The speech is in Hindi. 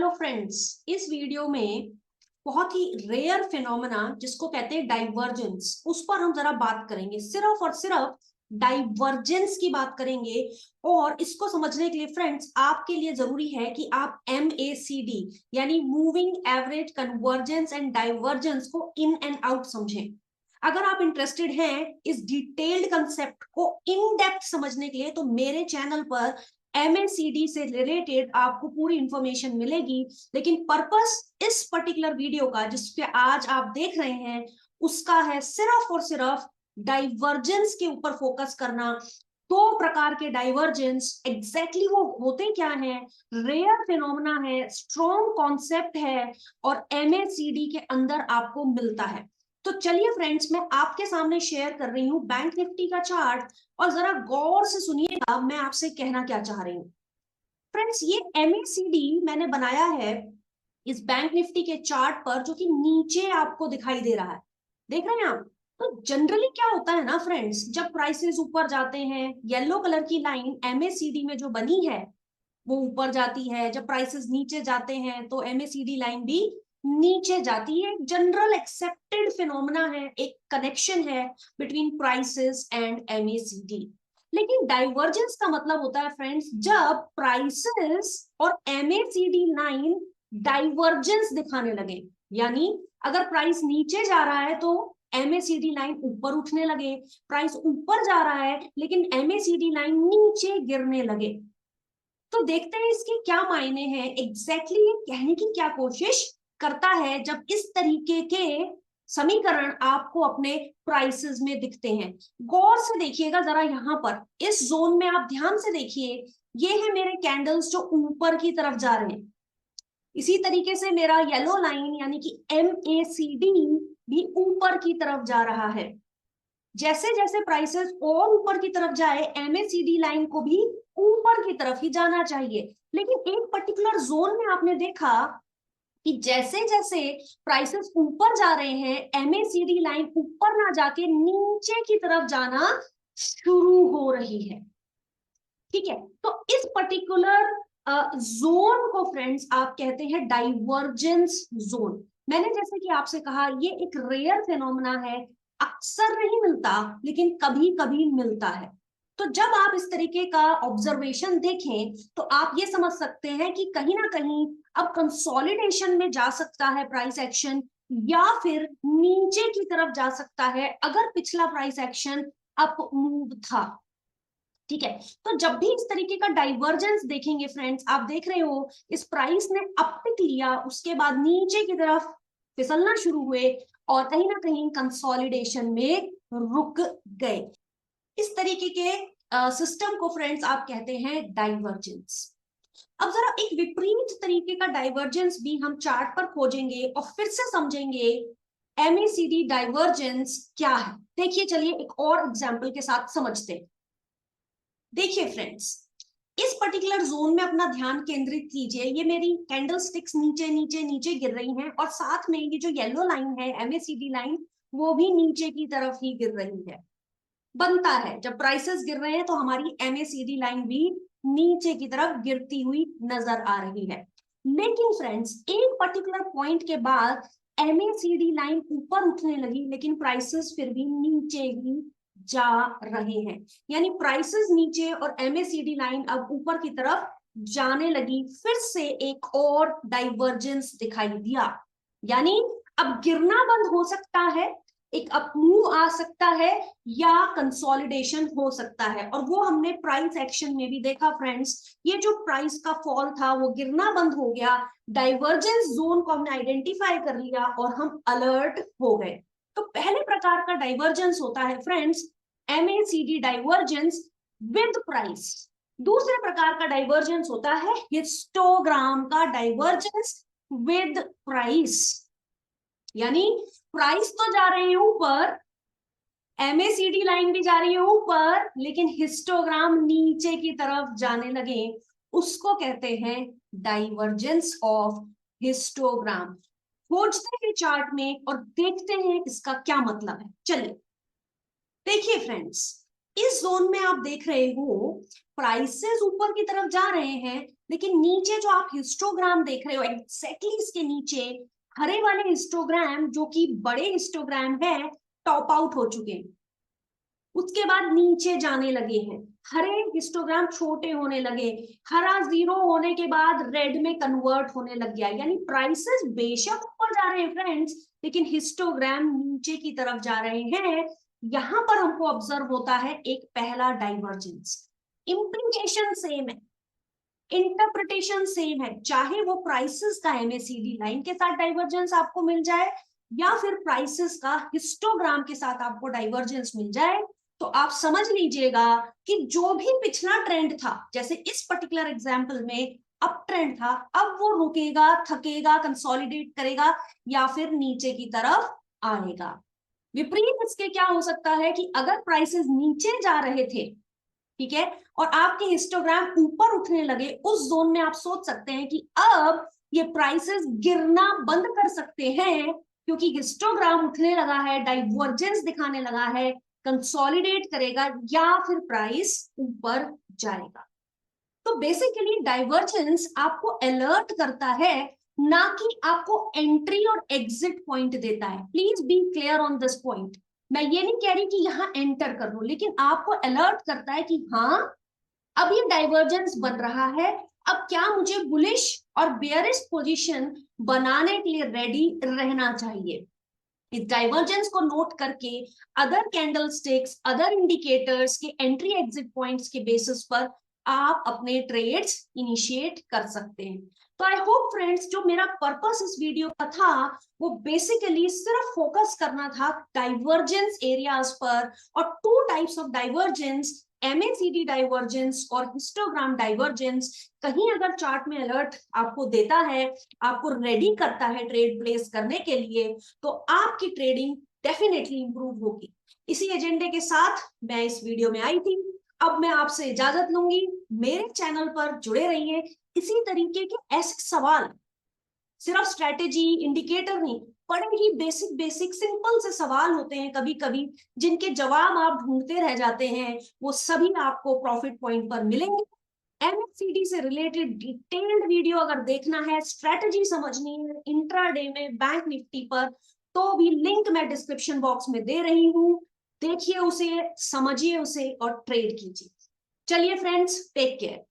चलो फ्रेंड्स, इस वीडियो में बहुत ही रेयर फिनोमेना जिसको कहते हैं डाइवर्जेंस, उस पर हम जरा बात करेंगे। सिर्फ और सिर्फ डाइवर्जेंस की बात करेंगे। और इसको समझने के लिए फ्रेंड्स आपके लिए जरूरी है कि आप MACD यानी moving average convergence and divergence को इन एंड आउट समझें। अगर आप इंटरेस्टेड हैं इस डिटेल्ड कंसेप्ट को इन डेप्थ समझने के लिए तो मेरे चैनल पर MACD से रिलेटेड आपको पूरी इंफॉर्मेशन मिलेगी। लेकिन पर्पस इस पर्टिकुलर वीडियो का जिसपे आज आप देख रहे हैं उसका है सिर्फ और सिर्फ डाइवर्जेंस के ऊपर फोकस करना। दो प्रकार के डाइवर्जेंस एग्जैक्टली वो होते क्या हैं, रेयर फिनोमेना है, स्ट्रॉन्ग कॉन्सेप्ट है और MACD के अंदर आपको मिलता है। तो चलिए फ्रेंड्स, मैं आपके सामने शेयर कर रही हूं बैंक निफ्टी का चार्ट और जरा गौर से सुनिएगा मैं आपसे कहना क्या चाह रही हूं। फ्रेंड्स, ये MACD मैंने बनाया है इस बैंक निफ्टी के चार्ट पर जो कि नीचे आपको दिखाई दे रहा है, देख रहे हैं आप। तो जनरली क्या होता है ना फ्रेंड्स, जब प्राइसेस ऊपर जाते हैं, येलो कलर की लाइन MACD में जो बनी है वो ऊपर जाती है, जब प्राइसेस नीचे जाते हैं तो MACD लाइन भी नीचे जाती है। जनरल एक्सेप्टेड फिनोमेना है, एक कनेक्शन है बिटवीन प्राइसेस एंड MACD। लेकिन डाइवर्जेंस का मतलब होता है फ्रेंड्स जब प्राइसेस और MACD लाइन डाइवर्जेंस दिखाने लगे, यानी अगर प्राइस नीचे जा रहा है तो MACD लाइन ऊपर उठने लगे, प्राइस ऊपर जा रहा है लेकिन MACD लाइन नीचे गिरने लगे। तो देखते हैं इसके क्या मायने हैं, एग्जैक्टली ये कहने की क्या कोशिश करता है जब इस तरीके के समीकरण आपको अपने प्राइसेस में दिखते हैं। गौर से देखिएगा जरा, यहां पर इस जोन में आप ध्यान से देखिए, ये है मेरे कैंडल्स जो ऊपर की तरफ जा रहे हैं। इसी तरीके से मेरा येलो लाइन यानी कि MACD भी ऊपर की तरफ जा रहा है। जैसे जैसे प्राइसेस और ऊपर की तरफ जाए MACD लाइन को भी ऊपर की तरफ ही जाना चाहिए। लेकिन एक पर्टिकुलर जोन में आपने देखा कि जैसे जैसे प्राइसेस ऊपर जा रहे हैं MACD लाइन ऊपर ना जाके नीचे की तरफ जाना शुरू हो रही है। ठीक है, तो इस पर्टिकुलर जोन को फ्रेंड्स आप कहते हैं डाइवर्जेंस जोन। मैंने जैसे कि आपसे कहा ये एक रेयर फिनोमेना है, अक्सर नहीं मिलता लेकिन कभी कभी मिलता है। तो जब आप इस तरीके का ऑब्जर्वेशन देखें तो आप ये समझ सकते हैं कि कहीं ना कहीं अब कंसोलिडेशन में जा सकता है प्राइस एक्शन, या फिर नीचे की तरफ जा सकता है अगर पिछला प्राइस एक्शन अप मूव था। ठीक है, तो जब भी इस तरीके का डाइवर्जेंस देखेंगे फ्रेंड्स, आप देख रहे हो इस प्राइस ने अपटिक लिया, उसके बाद नीचे की तरफ फिसलना शुरू हुए और कहीं ना कहीं कंसोलिडेशन में रुक गए। इस तरीके के सिस्टम को फ्रेंड्स आप कहते हैं डाइवर्जेंस। अब जरा एक विपरीत तरीके का डाइवर्जेंस भी हम चार्ट पर खोजेंगे और फिर से समझेंगे MACD डाइवर्जेंस क्या है। देखिए, चलिए एक और एग्जांपल के साथ समझते हैं। देखिए फ्रेंड्स, इस पर्टिकुलर जोन में अपना ध्यान केंद्रित कीजिए। ये मेरी कैंडल स्टिक्स नीचे नीचे नीचे गिर रही हैं और साथ में ये जो येलो लाइन है MACD लाइन वो भी नीचे की तरफ ही गिर रही है। बनता है जब प्राइसेस गिर रहे हैं तो हमारी MACD लाइन भी नीचे की तरफ गिरती हुई नजर आ रही है। लेकिन फ्रेंड्स एक पर्टिकुलर पॉइंट के बाद MACD लाइन ऊपर उठने लगी लेकिन प्राइसेस फिर भी नीचे ही जा रहे हैं, यानी प्राइसेस नीचे और MACD लाइन अब ऊपर की तरफ जाने लगी। फिर से एक और डाइवर्जेंस दिखाई दिया, यानी अब गिरना बंद हो सकता है, एक अप मूव आ सकता है या कंसोलिडेशन हो सकता है। और वो हमने प्राइस एक्शन में भी देखा फ्रेंड्स, ये जो प्राइस का फॉल था वो गिरना बंद हो गया, डाइवर्जेंस जोन को हमने आइडेंटिफाई कर लिया और हम अलर्ट हो गए। तो पहले प्रकार का डाइवर्जेंस होता है friends MACD divergence with price. दूसरे प्रकार का डाइवर्जेंस होता है हिस्टोग्राम का डाइवर्जेंस विद प्राइस, यानी प्राइस तो जा रहे हैं ऊपर, MACD लाइन भी जा रही है ऊपर, लेकिन हिस्टोग्राम नीचे की तरफ जाने लगे, उसको कहते हैं डाइवर्जेंस ऑफ हिस्टोग्राम। खोजते हैं चार्ट में और देखते हैं इसका क्या मतलब है। चलिए देखिए फ्रेंड्स, इस जोन में आप देख रहे हो प्राइसेस ऊपर की तरफ जा रहे हैं लेकिन नीचे जो आप हिस्टोग्राम देख रहे हो एग्जैक्टली इसके नीचे हरे वाले हिस्टोग्राम जो कि बड़े हिस्टोग्राम है टॉप आउट हो चुके हैं, उसके बाद नीचे जाने लगे हैं, हरे हिस्टोग्राम छोटे होने लगे, हरा 0 होने के बाद रेड में कन्वर्ट होने लग गया, यानी प्राइसेस बेशक ऊपर जा रहे हैं फ्रेंड्स, लेकिन हिस्टोग्राम नीचे की तरफ जा रहे हैं। यहां पर हमको ऑब्जर्व होता है एक पहला डाइवर्जेंस। इंप्लीकेशन सेम है, इंटरप्रिटेशन सेम है, चाहे वो प्राइसेस का एमएसीडी लाइन के साथ डाइवर्जेंस आपको मिल जाए या फिर प्राइसेस का हिस्टोग्राम के साथ आपको डाइवर्जेंस मिल जाए, तो आप समझ लीजिएगा कि जो भी पिछला ट्रेंड था, जैसे इस पर्टिकुलर एग्जांपल में अप ट्रेंड था, अब वो रुकेगा, थकेगा, कंसोलिडेट करेगा या फिर नीचे की तरफ आएगा। विपरीत इसके क्या हो सकता है कि अगर प्राइसेस नीचे जा रहे थे, ठीक है, और आपके हिस्टोग्राम ऊपर उठने लगे, उस जोन में आप सोच सकते हैं कि अब ये प्राइसेस गिरना बंद कर सकते हैं क्योंकि हिस्टोग्राम उठने लगा है, डाइवर्जेंस दिखाने लगा है, कंसोलिडेट करेगा या फिर प्राइस ऊपर जाएगा। तो बेसिकली डाइवर्जेंस आपको अलर्ट करता है, ना कि आपको एंट्री और एग्जिट पॉइंट देता है। Please be clear on this point. मैं ये नहीं कह रही कि यहां एंटर कर लो, लेकिन आपको अलर्ट करता है कि हाँ अब ये डाइवर्जेंस बन रहा है, अब क्या मुझे बुलिश और बेयरिश पोजीशन बनाने के लिए रेडी रहना चाहिए। इस डाइवर्जेंस को नोट करके other candle sticks, other indicators के एंट्री एग्जिट पॉइंट्स के बेसिस पर आप अपने ट्रेड्स इनिशिएट कर सकते हैं। तो आई होप फ्रेंड्स, जो मेरा पर्पस इस वीडियो का था वो बेसिकली सिर्फ फोकस करना था डाइवर्जेंस एरियाज पर, और 2 types of divergence, MACD divergence और हिस्टोग्राम डाइवर्जेंस। कहीं अगर चार्ट में अलर्ट आपको देता है, आपको रेडी करता है ट्रेड प्लेस करने के लिए, तो आपकी ट्रेडिंग डेफिनेटली इंप्रूव होगी। इसी एजेंडे के साथ मैं इस वीडियो में आई थी। अब मैं आपसे इजाजत लूंगी, मेरे चैनल पर जुड़े रहिए। इसी तरीके के ऐसे सवाल, सिर्फ स्ट्रेटेजी इंडिकेटर नहीं, बड़े ही बेसिक बेसिक सिंपल से सवाल होते हैं कभी कभी, जिनके जवाब आप ढूंढते रह जाते हैं, वो सभी आपको प्रॉफिट पॉइंट पर मिलेंगे। एमएससीडी से रिलेटेड डिटेल्ड वीडियो अगर देखना है, स्ट्रेटजी समझनी है इंट्राडे में बैंक निफ्टी पर, तो भी लिंक मैं डिस्क्रिप्शन बॉक्स में दे रही हूं। देखिए उसे, समझिए उसे और ट्रेड कीजिए। चलिए फ्रेंड्स, टेक केयर।